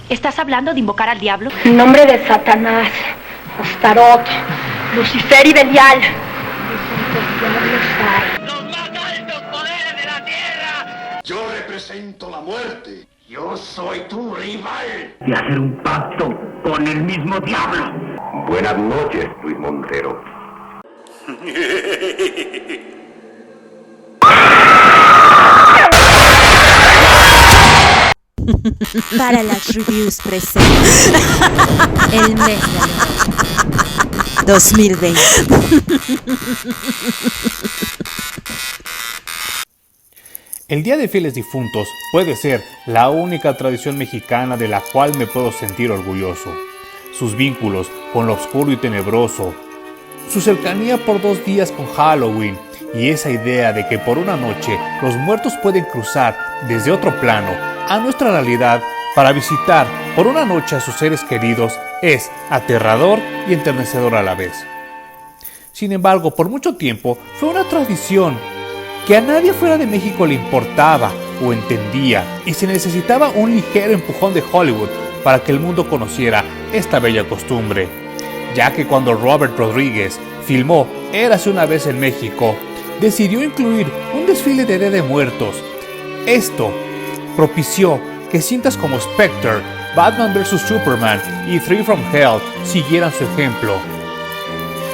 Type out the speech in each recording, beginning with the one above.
¿Estás hablando de invocar al diablo? En nombre de Satanás, Astarot, Lucifer y Belial. ¡Los más altos poderes de la tierra! Yo represento la muerte. Yo soy tu rival. Y hacer un pacto con el mismo diablo. Buenas noches, Luis Montero. Parallax Reviews presenta el mes del horror 2020. El Día de Fieles Difuntos puede ser la única tradición mexicana de la cual me puedo sentir orgulloso. Sus vínculos con lo oscuro y tenebroso, su cercanía por 2 días con Halloween y esa idea de que por una noche los muertos pueden cruzar desde otro plano a nuestra realidad para visitar por una noche a sus seres queridos es aterrador y enternecedor a la vez. Sin embargo, por mucho tiempo fue una tradición que a nadie fuera de México le importaba o entendía y se necesitaba un ligero empujón de Hollywood para que el mundo conociera esta bella costumbre, ya que cuando Robert Rodríguez filmó Érase una vez en México, decidió incluir un desfile de Día de Muertos. Esto propició que cintas como Spectre, Batman vs Superman y Three from Hell siguieran su ejemplo.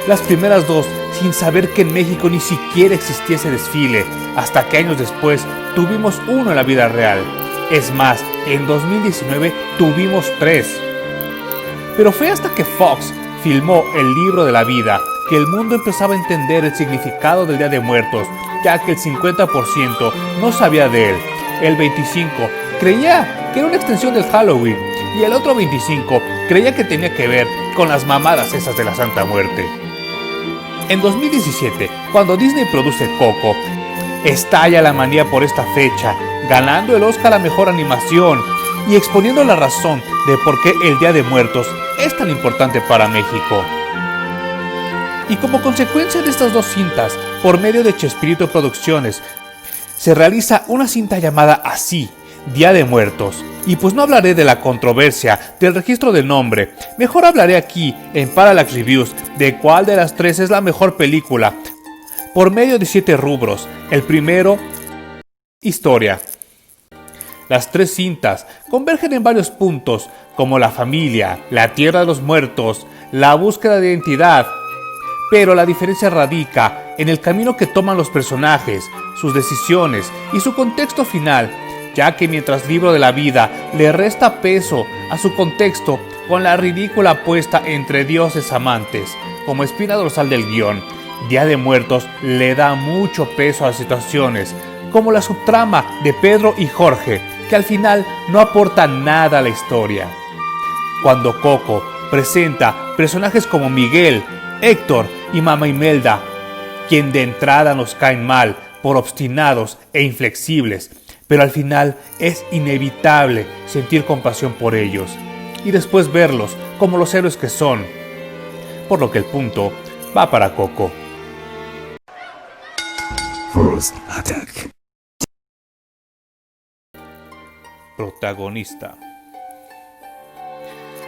Las primeras dos sin saber que en México ni siquiera existía ese desfile, hasta que años después tuvimos uno en la vida real. Es más, en 2019 tuvimos 3. Pero fue hasta que Fox filmó El Libro de la Vida que el mundo empezaba a entender el significado del Día de Muertos, ya que el 50% no sabía de él, el 25% creía que era una extensión del Halloween y el otro 25% creía que tenía que ver con las mamadas esas de la Santa Muerte. En 2017, cuando Disney produce Coco, estalla la manía por esta fecha, ganando el Oscar a Mejor Animación y exponiendo la razón de por qué el Día de Muertos es tan importante para México. Y como consecuencia de estas 2 cintas, por medio de Chespirito Producciones, se realiza una cinta llamada así, Día de Muertos. Y pues no hablaré de la controversia del registro del nombre, mejor hablaré aquí en Parallax Reviews de cuál de las 3 es la mejor película, por medio de 7 rubros. El primero, historia. Las 3 cintas convergen en varios puntos, como la familia, la tierra de los muertos, la búsqueda de identidad, pero la diferencia radica en el camino que toman los personajes, sus decisiones y su contexto final, ya que mientras Libro de la Vida le resta peso a su contexto con la ridícula apuesta entre dioses amantes, como espina dorsal del guión, Día de Muertos le da mucho peso a las situaciones, como la subtrama de Pedro y Jorge, que al final no aporta nada a la historia. Cuando Coco presenta personajes como Miguel, Héctor y Mama Imelda, quien de entrada nos caen mal por obstinados e inflexibles, pero al final es inevitable sentir compasión por ellos y después verlos como los héroes que son, por lo que el punto va para Coco. First Attack. Protagonista.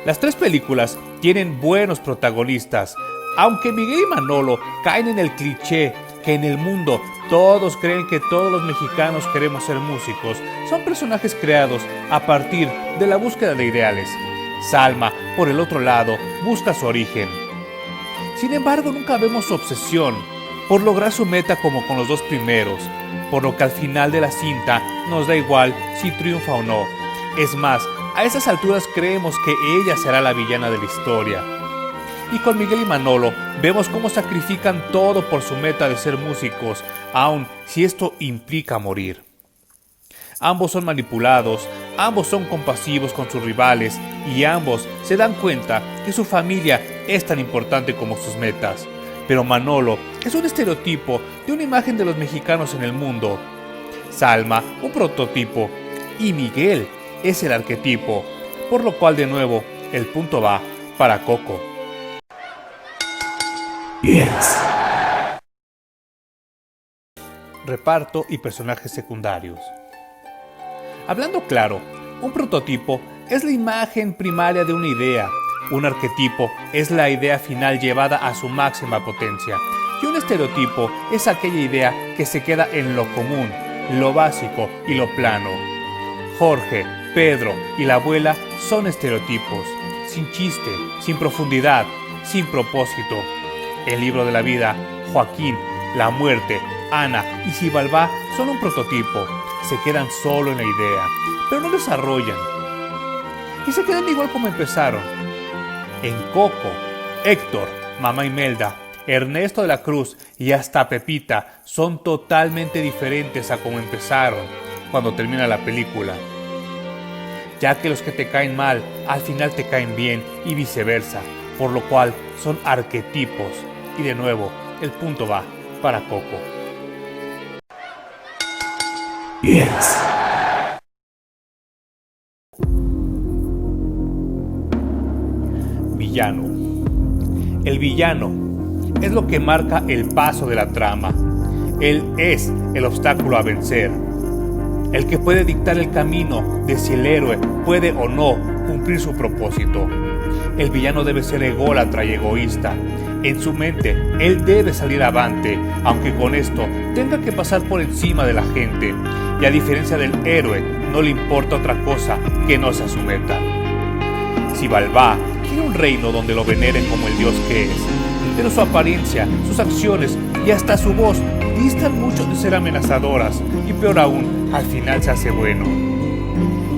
Las 3 películas tienen buenos protagonistas, aunque Miguel y Manolo caen en el cliché que en el mundo todos creen que todos los mexicanos queremos ser músicos. Son personajes creados a partir de la búsqueda de ideales. Salma, por el otro lado, busca su origen. Sin embargo, nunca vemos su obsesión por lograr su meta como con los 2 primeros, por lo que al final de la cinta nos da igual si triunfa o no. Es más, a esas alturas creemos que ella será la villana de la historia. Y con Miguel y Manolo vemos cómo sacrifican todo por su meta de ser músicos, aun si esto implica morir. Ambos son manipulados, ambos son compasivos con sus rivales y ambos se dan cuenta que su familia es tan importante como sus metas. Pero Manolo es un estereotipo de una imagen de los mexicanos en el mundo. Salma, un prototipo, y Miguel es el arquetipo, por lo cual de nuevo el punto va para Coco. Yes. Reparto y personajes secundarios. Hablando claro, un prototipo es la imagen primaria de una idea. Un arquetipo es la idea final llevada a su máxima potencia. Y un estereotipo es aquella idea que se queda en lo común, lo básico y lo plano. Jorge, Pedro y la abuela son estereotipos, sin chiste, sin profundidad, sin propósito. El libro de la vida, Joaquín, la muerte, Ana y Xibalbá son un prototipo. Se quedan solo en la idea, pero no desarrollan. Y se quedan igual como empezaron. En Coco, Héctor, Mamá Imelda, Ernesto de la Cruz y hasta Pepita son totalmente diferentes a como empezaron cuando termina la película. Ya que los que te caen mal al final te caen bien y viceversa, por lo cual son arquetipos. Y de nuevo, el punto va para Coco. Yes. Villano. El villano es lo que marca el paso de la trama. Él es el obstáculo a vencer, el que puede dictar el camino de si el héroe puede o no cumplir su propósito. El villano debe ser ególatra y egoísta. En su mente, él debe salir avante, aunque con esto tenga que pasar por encima de la gente. Y a diferencia del héroe, no le importa otra cosa que no sea su meta. Xibalbá quiere un reino donde lo veneren como el dios que es, pero su apariencia, sus acciones y hasta su voz distan mucho de ser amenazadoras, y peor aún, al final se hace bueno.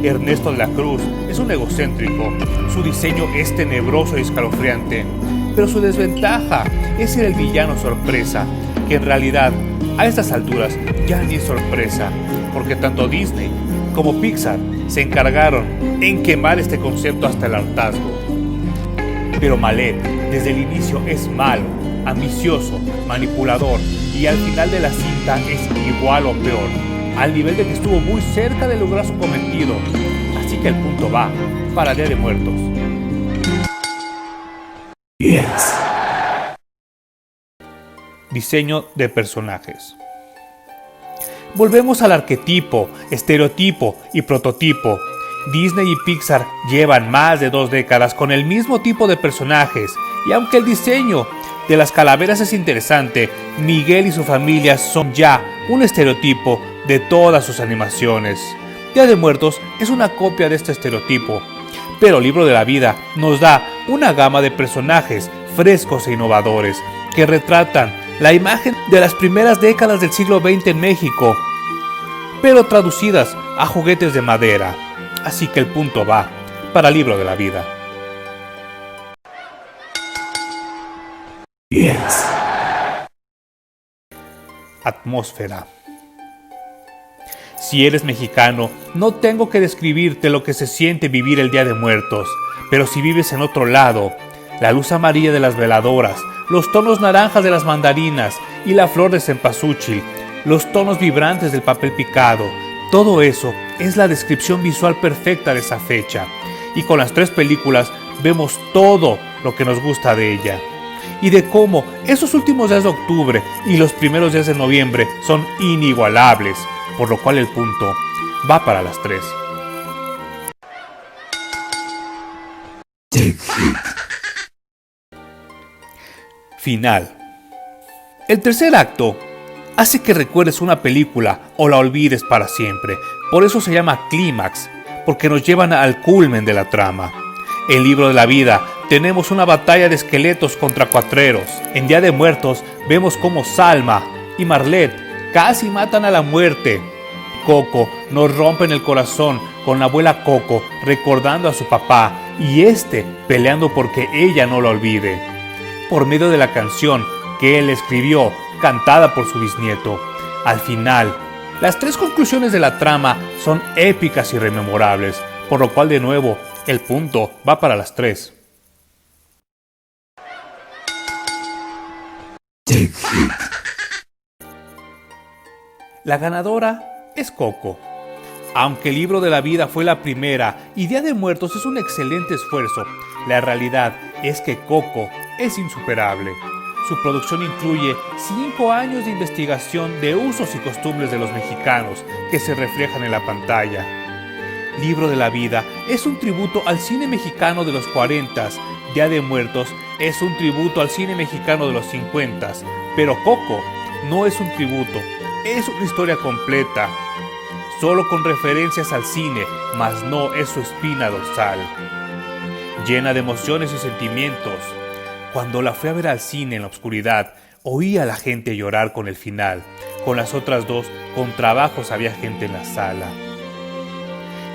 Ernesto de la Cruz es un egocéntrico, su diseño es tenebroso y escalofriante, pero su desventaja es ser el villano sorpresa, que en realidad a estas alturas ya ni es sorpresa, porque tanto Disney como Pixar se encargaron en quemar este concepto hasta el hartazgo. Pero Malet desde el inicio es malo, ambicioso, manipulador y al final de la cinta es igual o peor, al nivel de que estuvo muy cerca de lograr su cometido. Así que el punto va para Día de Muertos. Yes. Diseño de personajes. Volvemos al arquetipo, estereotipo y prototipo. Disney y Pixar llevan más de 2 décadas con el mismo tipo de personajes, y aunque el diseño de las calaveras es interesante, Miguel y su familia son ya un estereotipo de todas sus animaciones. Día de Muertos es una copia de este estereotipo, pero Libro de la Vida nos da una gama de personajes frescos e innovadores que retratan la imagen de las primeras décadas del siglo XX en México, pero traducidas a juguetes de madera. Así que el punto va para Libro de la Vida. Yes. Atmósfera. Si eres mexicano, no tengo que describirte lo que se siente vivir el Día de Muertos, pero si vives en otro lado, la luz amarilla de las veladoras, los tonos naranjas de las mandarinas y la flor de cempasúchil, los tonos vibrantes del papel picado, todo eso es la descripción visual perfecta de esa fecha. Y con las 3 películas vemos todo lo que nos gusta de ella. Y de cómo esos últimos días de octubre y los primeros días de noviembre son inigualables, por lo cual el punto va para las 3. Final. El tercer acto hace que recuerdes una película o la olvides para siempre. Por eso se llama clímax, porque nos llevan al culmen de la trama. En Libro de la Vida tenemos una batalla de esqueletos contra cuatreros. En Día de Muertos vemos cómo Salma y Marlet casi matan a la muerte. Coco nos rompen el corazón con la abuela Coco recordando a su papá y peleando porque ella no lo olvide. Por medio de la canción que él escribió, cantada por su bisnieto. Al final, las 3 conclusiones de la trama son épicas y rememorables, por lo cual de nuevo, el punto va para las 3. La ganadora es Coco. Aunque el Libro de la Vida fue la primera y Día de Muertos es un excelente esfuerzo, la realidad es que Coco es insuperable. Su producción incluye 5 años de investigación de usos y costumbres de los mexicanos que se reflejan en la pantalla. Libro de la Vida es un tributo al cine mexicano de los 40s. Día de Muertos es un tributo al cine mexicano de los 50s. Pero Coco no es un tributo, es una historia completa, solo con referencias al cine, mas no es su espina dorsal. Llena de emociones y sentimientos. Cuando la fui a ver al cine en la oscuridad, oí a la gente llorar con el final. Con las otras dos, con trabajos había gente en la sala.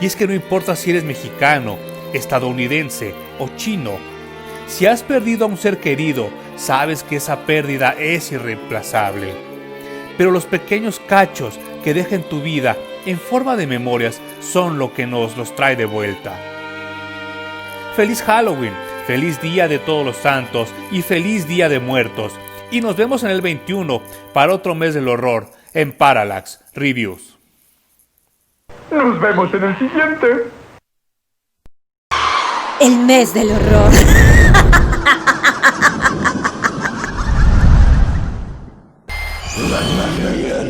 Y es que no importa si eres mexicano, estadounidense o chino, si has perdido a un ser querido, sabes que esa pérdida es irreemplazable. Pero los pequeños cachos que deja en tu vida en forma de memorias son lo que nos los trae de vuelta. Feliz Halloween, feliz Día de Todos los Santos y feliz Día de Muertos. Y nos vemos en el 21 para otro mes del horror en Parallax Reviews. Nos vemos en el siguiente. El mes del horror. La